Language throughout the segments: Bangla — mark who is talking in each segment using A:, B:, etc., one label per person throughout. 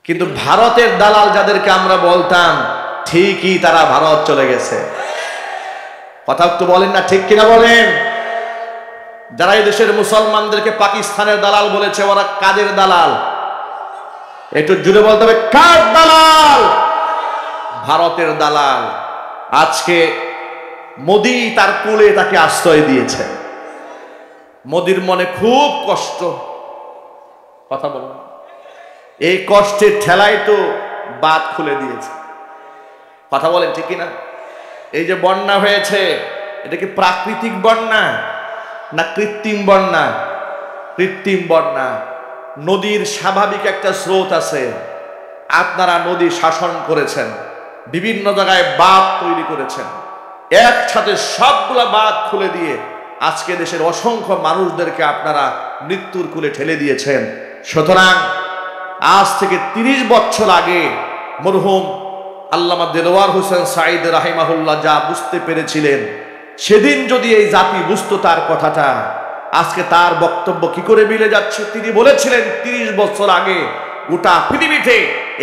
A: কিন্তু ভারতের দালাল যাদেরকে আমরা বলতাম ঠিকই তারা ভারত চলে গেছে। কথা একটু বলেন না, ঠিক কিনা বলেন? যারা এই দেশের মুসলমানদেরকে পাকিস্তানের দালাল বলেছে, ওরা কাদের দালাল? একটু জুড়ে বলতে হবে, কার দালাল? ভারতের দালাল। আজকে মোদি তার কুলে তাকে আশ্রয় দিয়েছে। মোদির মনে খুব কষ্ট। কথা বলুন, এই কষ্টের ঠেলায় তো বাঁধ খুলে দিয়েছে। কথা বলেন ঠিক কিনা? এই যে বন্যা হয়েছে, এটা কি প্রাকৃতিক বন্যা না কৃত্রিম বন্যা? কৃত্রিম বন্যা। নদীর স্বাভাবিক একটা স্রোত আছে, আপনারা নদী শাসন করেছেন, বিভিন্ন জায়গায় বাঁধ তৈরি করেছেন, একসাথে সবগুলা বাঁধ খুলে দিয়ে আজকে দেশের অসংখ্য মানুষদেরকে আপনারা মৃত্যুর কুলে ঠেলে দিয়েছেন। সুতরাং আজ থেকে 30 বছর আগে মরহুম আল্লামা দেলোয়ার হোসেন সাঈদ রাহিমাহুল্লাহ যা বুঝতে পেরেছিলেন, সেদিন যদি এই জাতি বুঝতো তার কথাটা, আজকে তার বক্তব্য কি করে মিলে যাচ্ছে? তিনি বলেছিলেন 30 বছর আগে গোটা পৃথিবীতে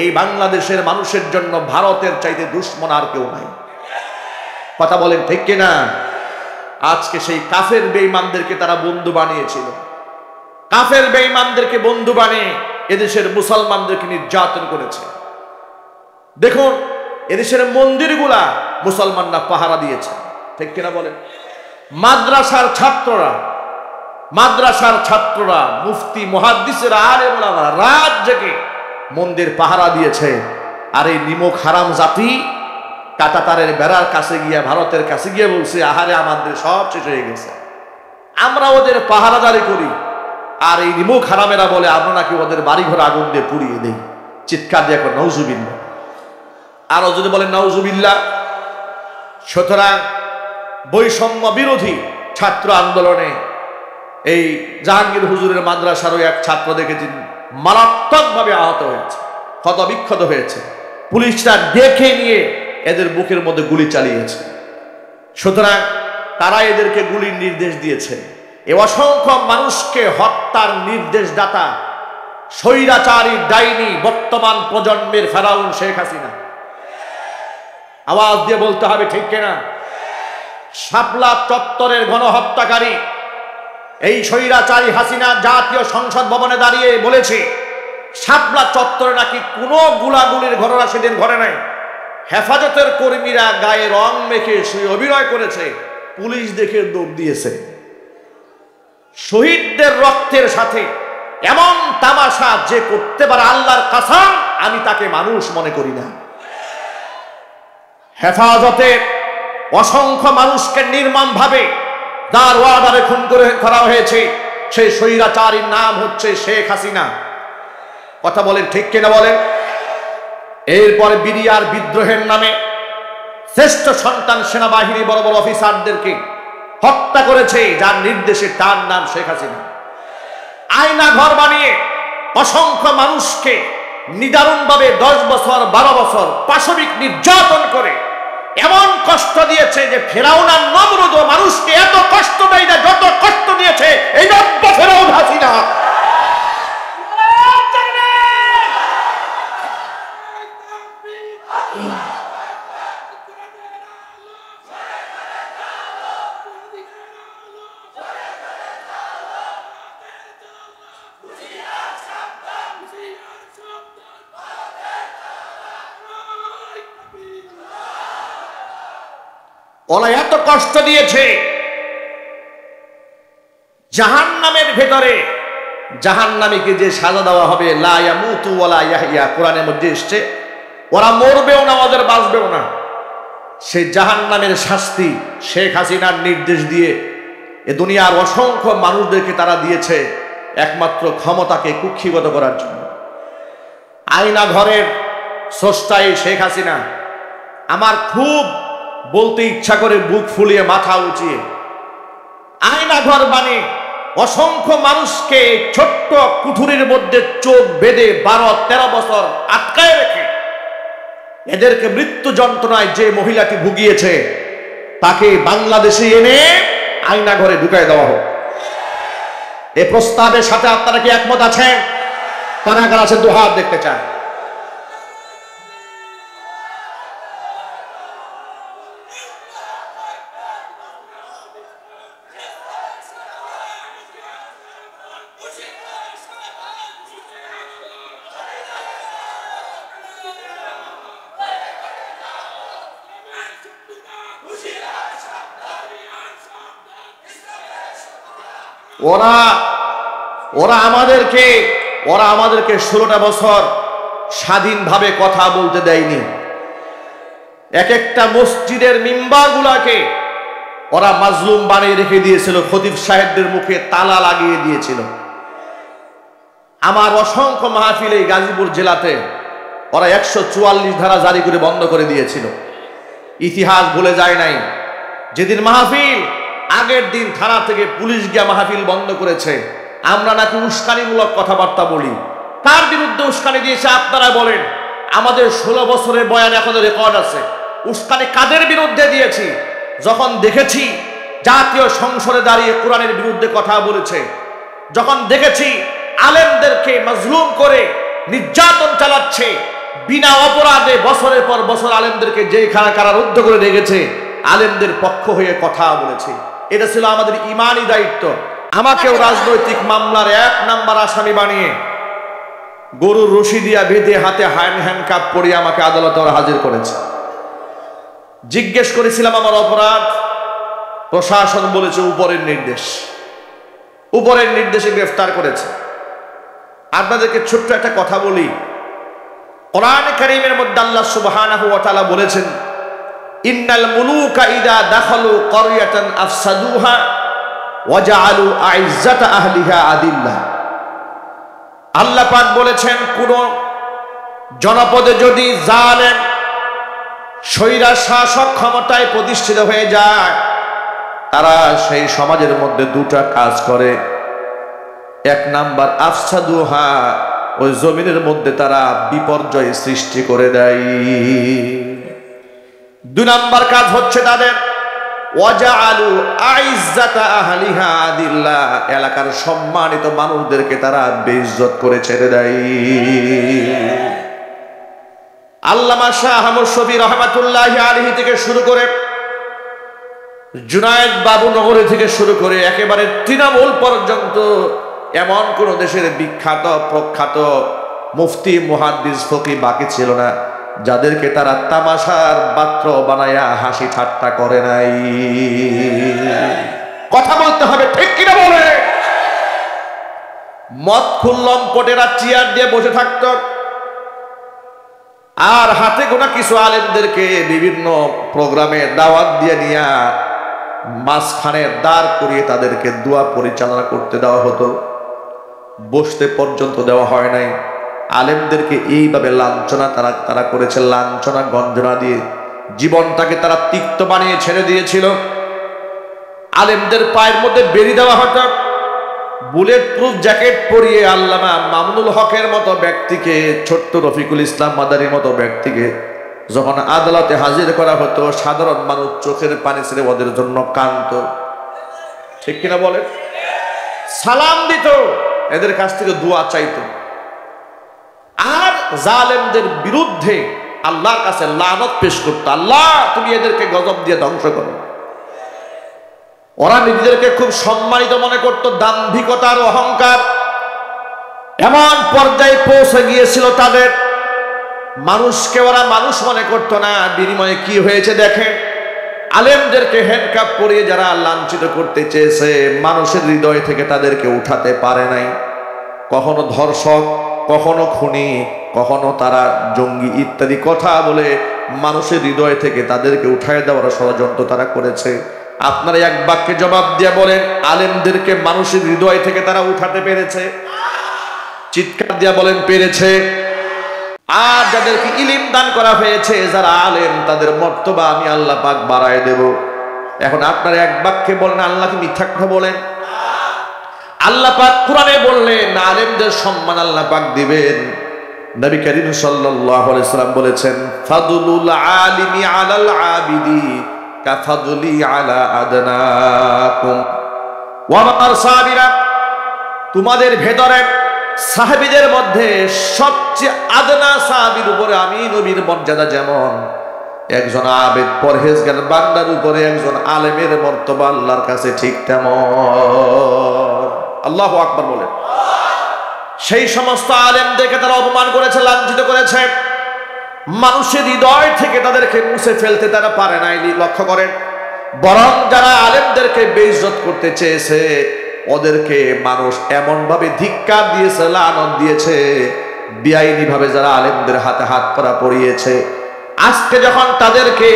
A: এই বাংলাদেশের মানুষের জন্য ভারতের চাইতে দুশ্মন আর কেউ নাই। কথা বলেন ঠিক কিনা? আজকে সেই কাফের বেঈমানদেরকে তারা বন্ধু বানিয়েছিল। কাফের বেঈমানদেরকে বন্ধু বানিয়ে এদেশের মুসলমানদেরকে নির্যাতন করেছে। দেখুন, এদেশের মন্দিরগুলা মুসলমানরা পাহারা দিয়েছে, ঠিক কিনা বলেন? মাদ্রাসার ছাত্ররা মুফতি মুহাদ্দিসেরা আলেম ওলামারা রাত জেগে মন্দির পাহারা দিয়েছে। আর এই নিমক হারাম জাতি কাঁটাতারের বেড়ার কাছে গিয়ে, ভারতের কাছে গিয়ে বলছে, আহারে আমাদের সব শেষ হয়ে গেছে, আমরা ওদের পাহারাদারি করি। আর এই নিমক হারামেরা বলে আমরা নাকি ওদের বাড়িঘর আগুন দিয়ে পুড়িয়ে দেই। চিৎকার দিয়ে এখন নাউজুবিল্লাহ, আরো যদি বলেন নাউজুবিল্লাহ। সুতরাং বৈষম্য বিরোধী ছাত্র আন্দোলনে এই জাহাঙ্গীর হুজুরের মাদ্রাসারও এক ছাত্র দেখেছি মারাত্মকভাবে আহত হয়েছে, ক্ষতবিক্ষত হয়েছে। পুলিশরা ডেকে নিয়ে এদের বুকের মধ্যে গুলি চালিয়েছে। সুতরাং তারা এদেরকে গুলির নির্দেশ দিয়েছে। এ অসংখ্য মানুষকে হত্যার নির্দেশদাতা স্বৈরাচারী ডাইনি বর্তমান প্রজন্মের ফেরাউন শেখ হাসিনা। আওয়াজ দিয়ে বলতে হবে, ঠিক কিনা? শাপলা চত্বরের গণহত্যাকারী এই স্বৈরাচারী হাসিনা জাতীয় সংসদ ভবনে দাঁড়িয়ে বলেছে, শাপলা চত্বরে নাকি কোনো গুলাগুলির ঘটনা সেদিন ঘটে নাই। হেফাজতের কর্মীরা গায়ে রং মেখে শুয়ে অভিনয় করেছে, পুলিশ দেখে দৌড় দিয়েছে। শহীদদের রক্তের সাথে এমন তামাশা যে করতে পারে, আল্লাহর কসম আমি তাকে মানুষ মনে করি না। হেফাজতে অসংখ্য মানুষকে নির্মমভাবে যার ওয়ার্ডারে খুন করা হয়েছে, সেই স্বৈরাচারীর নাম হচ্ছে শেখ হাসিনা। কথা বলেন ঠিক কিনা বলেন? এরপরে বিডিআর বিদ্রোহের নামে শ্রেষ্ঠ সন্তান সেনাবাহিনী বড় বড় অফিসারদেরকে হত্যা করেছে, যার নির্দেশে তার নাম শেখ হাসিনা। আয়না ঘর বানিয়ে অসংখ্য মানুষকে নিদারুণভাবে 10 বছর 12 বছর পাশবিক নির্যাতন করে এমন কষ্ট দিয়েছে যে ফেরাউন আর নমরুদ মানুষকে এত কষ্ট দেয় না যত কষ্ট দিয়েছে এই নব্য ফেরাউন হাসিনা। ওরা এত কষ্ট দিয়েছে, জাহান্নামের ভেতরে জাহান্নামীকে যে সাজা দেওয়া হবে, লা ইয়ামুতু ওয়ালা ইয়াহইয়া, কোরআনের মধ্যে এসেছে, ওরা মরবেও না, ওদের বাঁচবেও না। সেই জাহান্নামের শাস্তি শেখ হাসিনার নির্দেশ দিয়ে এ দুনিয়ার অসংখ্য মানুষদেরকে তারা দিয়েছে একমাত্র ক্ষমতাকে কুক্ষিগত করার জন্য। আয়না ঘরের স্রষ্টাই শেখ হাসিনা। আমার খুব বলতে ইচ্ছা করে বুক ফুলিয়ে মাথা উঁচিয়ে, আয়না ঘর বানিয়ে অসংখ্য মানুষকে ছোট্ট কুঠুরির মধ্যে চোখ বেঁধে 12-13 বছর আটকায় রেখে এদেরকে মৃত্যু যন্ত্রণায় যে মহিলাটি ভুগিয়েছে তাকে বাংলাদেশে এনে আয়না ঘরে ঢুকায় দেওয়া হোক। এ প্রস্তাবের সাথে আপনারা কি একমত আছেন? কারা কারা আছেন? দুহাত দেখতে চান। ওরা আমাদেরকে 16টা বছর স্বাধীনভাবে কথা বলতে দেয়নি। এক একটা মসজিদের মিম্বারগুলোকে ওরা মাজলুম বানিয়ে রেখে দিয়েছিল, খতিব সাহেবদের মুখে তালা লাগিয়ে দিয়েছিল। আমার অসংখ্য মাহফিল এই গাজীপুর জেলাতে ওরা 144 ধারা জারি করে বন্ধ করে দিয়েছিল। ইতিহাস ভুলে যায় নাই। যেদিন মাহফিল, আগের দিন থানা থেকে পুলিশ গিয়া মাহফিল বন্ধ করেছে। আমরা নাকি উস্কানিমূলক কথাবার্তা বলি, তার বিরুদ্ধে উস্কানি দিয়েছে। আপনারা বলেন, আমাদের 16 বছরের বয়ান এখনো রেকর্ড আছে। উস্কানি কাদের বিরুদ্ধে দিয়েছি? যখন দেখেছি জাতীয় সংসদে দাঁড়িয়ে কোরআনের বিরুদ্ধে কথা বলেছে, যখন দেখেছি আলেমদেরকে মাজলুম করে নির্যাতন চালাচ্ছে, বিনা অপরাধে বছরের পর বছর আলেমদেরকে জেলখানা কারারুদ্ধ করে রেখেছে, আলেমদের পক্ষ হয়ে কথা বলেছে। এটা ছিল আমাদের ইমানি দায়িত্ব। আমাকেও রাজনৈতিক মামলার 1 নাম্বার আসামি বানিয়ে গরুর রশি দিয়া বেঁধে হাতে হ্যান্ডকাপ পরিয়ে আমাকে আদালতে ওরা হাজির করেছে। জিজ্ঞেস করেছিলাম আমার অপরাধ, প্রশাসন বলেছে উপরের নির্দেশে গ্রেফতার করেছে। আপনাদেরকে ছোট্ট একটা কথা বলি, কোরআন কারীমের মধ্যে আল্লাহ সুবহানাহু ওয়া তাআলা বলেছেন, ইন্নাল মুলুকা ইদা দাখালু ক্বরিয়াতান আফসাদুহা ওয়া জাআলু আইজ্জাতা আহলিহা আদিল্লাহ। আল্লাহ পাক বলেছেন, কোন জনপদে যদি জালেম স্বৈরা শাসক ক্ষমতায় প্রতিষ্ঠিত হয়ে যায়, তারা সেই সমাজের মধ্যে 2টা কাজ করে। 1 নাম্বার আফসাদুহা, ওই জমিনের মধ্যে তারা বিপর্যয় সৃষ্টি করে দেয়। 2 নাম্বার কাজ হচ্ছে তাদের ওয়াজআলু আইজ্জাতা আহলিহা আদিল্লাহ, এলাকার সম্মানিত মানুষদেরকে তারা বেইজ্জত করে ছেড়ে দেয়। আল্লামা শাহ আহমদ শফী রহমাতুল্লাহি আলাইহি থেকে শুরু করে জুনায়েদ বাবু নগরী থেকে শুরু করে একেবারে তৃণমূল পর্যন্ত এমন কোন দেশের বিখ্যাত প্রখ্যাত মুফতি মুহাদ্দিস ফকিহ বাকি ছিল না যাদেরকে তারা তামাশার পাত্র বানায়া হাসি ঠাট্টা করে নাই। কথা বলতে হবে, ঠিক কিনা বলে? মদ খুল্লম পটেরা চেয়ার দিয়ে বসে থাকত, আর হাতে গোনা কিছু আলেমদেরকে বিভিন্ন প্রোগ্রামে দাওয়াত দিয়ে নিয়ে মাঝখানে দাঁড় করিয়ে তাদেরকে দোয়া পরিচালনা করতে দেওয়া হতো। বসতে পর্যন্ত দেওয়া হয় নাই। আলেমদেরকে এইভাবে লাঞ্ছনা তারা করেছে, লাঞ্ছনা গঞ্জনা দিয়ে জীবনটাকে তারা তিক্ত বানিয়ে ছেড়ে দিয়েছিল। আলেমদের পায়ের মধ্যে বেরি দেওয়া হতো, বুলেট প্রুফ জ্যাকেট পরিয়ে আল্লামা মামুনুল হকের মতো ব্যক্তিকে, ছোট্ট রফিকুল ইসলাম মাদারির মতো ব্যক্তিকে যখন আদালতে হাজির করা হতো, সাধারণ মানুষ চোখের পানি ছেড়ে ওদের জন্য কাঁদত। ঠিক কিনা বলেন? সালাম দিত, এদের কাছ থেকে দোয়া চাইত, আর জালেমদের বিরুদ্ধে আল্লাহর কাছে লানত পেশ করত, আল্লাহ তুমি এদেরকে গজব দিয়ে ধ্বংস করো। ওরা নিজেদেরকে খুব সম্মানিত মনে করত, দাম্ভিকতার অহংকার এমন পর্যায়ে পৌঁছে গিয়েছিল তাদের, মানুষকে ওরা মানুষ মনে করত না। বিনিময়ে কি হয়েছে দেখেন, আলেমদেরকে হ্যান্ডকাপ পরিয়ে যারা লাঞ্ছিত করতে চেয়েছে, মানুষের হৃদয় থেকে তাদেরকে উঠাতে পারে নাই। কখনো ধর্ষক, কখনো খুনি, কখনো তারা জঙ্গি ইত্যাদি কথা বলে মানুষের হৃদয় থেকে তাদেরকে উঠায় দেওয়ার ষড়যন্ত্র তারা করেছে। আপনারা এক বাক্যে জবাব দিয়ে বলেন, আলেমদেরকে মানুষের হৃদয় থেকে তারা উঠাতে পেরেছে? চিৎকার দিয়ে বলেন, পেরেছে। আর যাদেরকে ইলম দান করা হয়েছে, যারা আলেম, তাদের মর্তবা আমি আল্লাহ পাক বাড়ায় দেব। এখন আপনারা এক বাক্যে বলেন, আল্লাহ কি মিথ্যা কথা বলেন? আল্লাহ পাক কোরআনে বললেন আলেমদের সম্মান আল্লাহ পাক দিবেন। নবী করিম সাল্লাল্লাহু আলাইহি সাল্লাম বলেছেন, ফাদলুল আলিমি আলাল আবিদি কাফাদলি আলা আদনাকুম। ও আমার সাহাবীরা, তোমাদের ভেতরে সাহাবীদের মধ্যে সবচেয়ে আদনা সাহাবীর উপরে আমি নবীর মর্যাদা যেমন, একজন আবেদ পরহেজগার বান্দার উপরে একজন আলেমের মর্তবা আল্লাহর কাছে ঠিক তেমন। আল্লাহু আকবার বলেন। সেই সমস্ত আলেমদেরকে তারা অপমান করেছে, লাঞ্ছিত করেছে, মানুষের হৃদয় থেকে তাদেরকে মুছে ফেলতে তারা পারে নাই। লক্ষ্য করেন, বরং যারা আলেমদেরকে বেইজ্জত করতে চেয়েছে, ওদেরকে মানুষ এমন ভাবে ধিক্কার দিয়েছে, লানত দিয়েছে, বেআইনি ভাবে যারা আলেমদের হাতে হাত করা পরিয়েছে, আজকে যখন তাদেরকে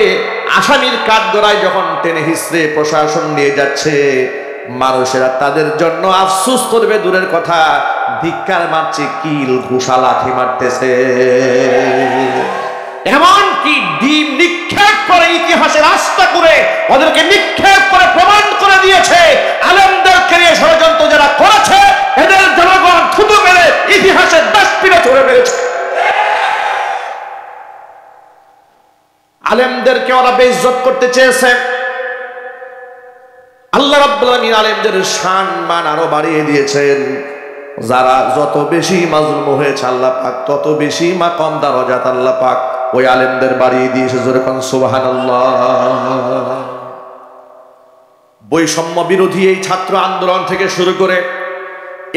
A: আসামির কাঠগড়ায় যখন টেনে হিসড়ে প্রশাসন নিয়ে যাচ্ছে, মানুষেরা তাদের জন্য আফসোস করবে দূরের কথা, ধিক্কার মারছে, কিল ঘুষা লাঠি মারতেছে, এমনকি ডিম নিক্ষেপ করে ইতিহাসে রাস্তা করে ওদেরকে নিক্ষেপ করে প্রমাণ করে দিয়েছে আলেমদেরকে নিয়ে ষড়যন্ত্র যারা করেছে এদের জনগণ থুতু মেরে ইতিহাসের ডাস্টবিনে ছুঁড়ে মেরেছে। আলেমদেরকে ওরা বেইজ্জত করতে চেয়েছে। আল্লাহ রাব্বুল আলামিন আলেমদের সম্মান আরো বাড়িয়ে দিয়েছেন। যারা যত বেশি মাজলুম হয়েছে আল্লাহ পাক তত বেশি মাকাম দারাজাত আল্লাহ পাক ওই আলেমদের বাড়িয়ে দিয়েছে। জোরে কোন সুবহানাল্লাহ। বৈষম্য বিরোধী এই ছাত্র আন্দোলন থেকে শুরু করে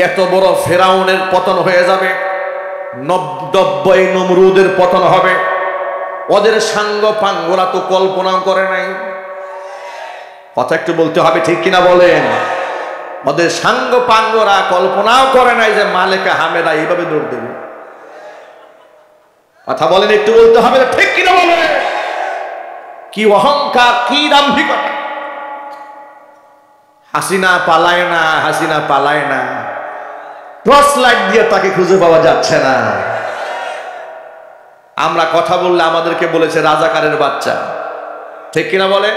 A: এত বড় ফেরাউনের পতন হয়ে যাবে, 90 নমরুদের পতন হবে, ওদের সাঙ্গ পাঙ্গরা তো কল্পনাও করে নাই। কথা একটু বলতে হবে, ঠিক কিনা বলেন? ওদের সাঙ্গ পাঙ্গরা কল্পনাও করে নাই যে মালেকা হামেদা এইভাবে দৌড় দেবে। কথা বলেন, একটু বলতে হবে, ঠিক কিনা বলেন? কি অহংকার, কি দাম্ভিকতা! হাসিনা পালায় না, হাসিনা পালায় না, টর্চ লাইট দিয়ে তাকে খুঁজে পাওয়া যাচ্ছে না। আমরা কথা বললে আমাদেরকে বলেছে রাজাকারের বাচ্চা, ঠিক কিনা বলে?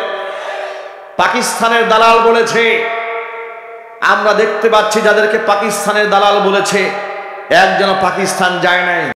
A: পাকিস্তানের দালাল বলেছে। আমরা দেখতে পাচ্ছি যাদেরকে পাকিস্তানের দালাল বলেছে একজন পাকিস্তান যায় নাই।